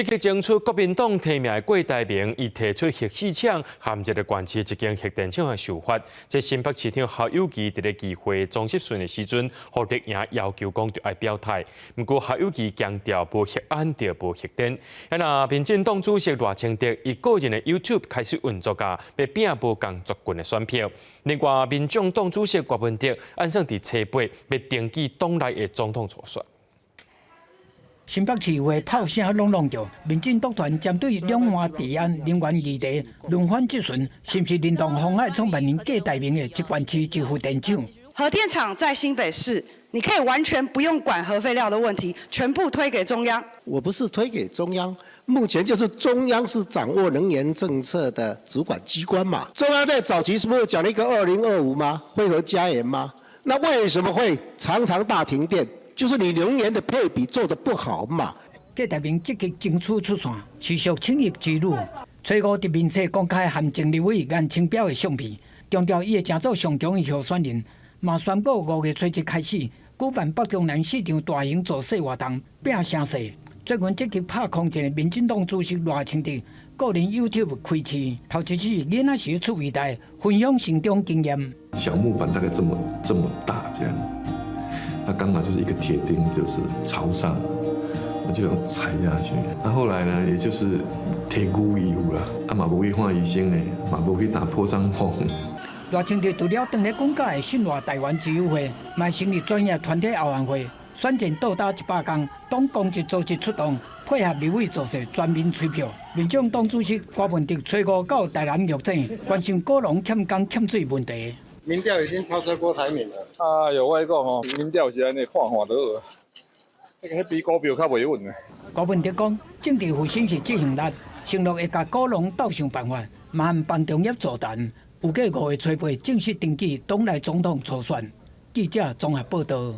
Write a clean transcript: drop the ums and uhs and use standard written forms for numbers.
积极争取国民党提名的郭台铭，已提出核四厂含一个县市一间核电厂的受罚。这新北市长侯友宜伫个议会总结顺的时阵，何立营要求讲要表态。不过侯友宜强调无核安就无核电。那民进党主席赖清德以个人的 YouTube 开始运作甲要拼无共族群的选票。另外，民众党主席郭文哲按算伫初八要登记党内的总统初选。新北市议会炮声隆隆叫，民进党团针对两岸提案人员议题轮番质询，是不是认同妨碍创办人郭台铭的一县市一副电厂？核电厂在新北市，你可以完全不用管核废料的问题，全部推给中央。我不是推给中央，目前就是中央是掌握能源政策的主管机关嘛。中央在早期是不是讲了一个2025吗？会核家园吗？那为什么会常常大停电？就是你能源的配比做得不好嘛。郭台铭积极争取出线，持续请益之路。初五伫面册公开含政立委颜清标的相片，强调伊会争做上强的候选人。嘛宣布5月初1开始举办北中南市场大型造势活动，拼声势。最近积极拍空战的民进党主席赖清德，个人 YouTube 开市，头一次囡仔时出未来，分享成长经验。小木板大概这么大这样。它刚好就是一个铁钉，就是朝上，我就想踩下去。那后来呢，也就是铁骨以后啦，嘛无去看医生呢，嘛无去打破伤风。赖清德除了当日讲解的信赖台湾自由会，嘛成立专业团体后援会，选战倒打100天，党公职组织出动，配合立委做事，全面催票。民众党主席郭文哲初5到台南落井，关心果农欠工欠水问题。民调已经超车郭台铭了。啊，有我讲吼，民调是安尼看就好，那个比股票较袂稳的。郭文哲讲，政治复兴是执行力，承诺会甲果农斗想办法，嘛含帮中业座谈。有计5月初8正式登记党内总统初选。记者综合报道。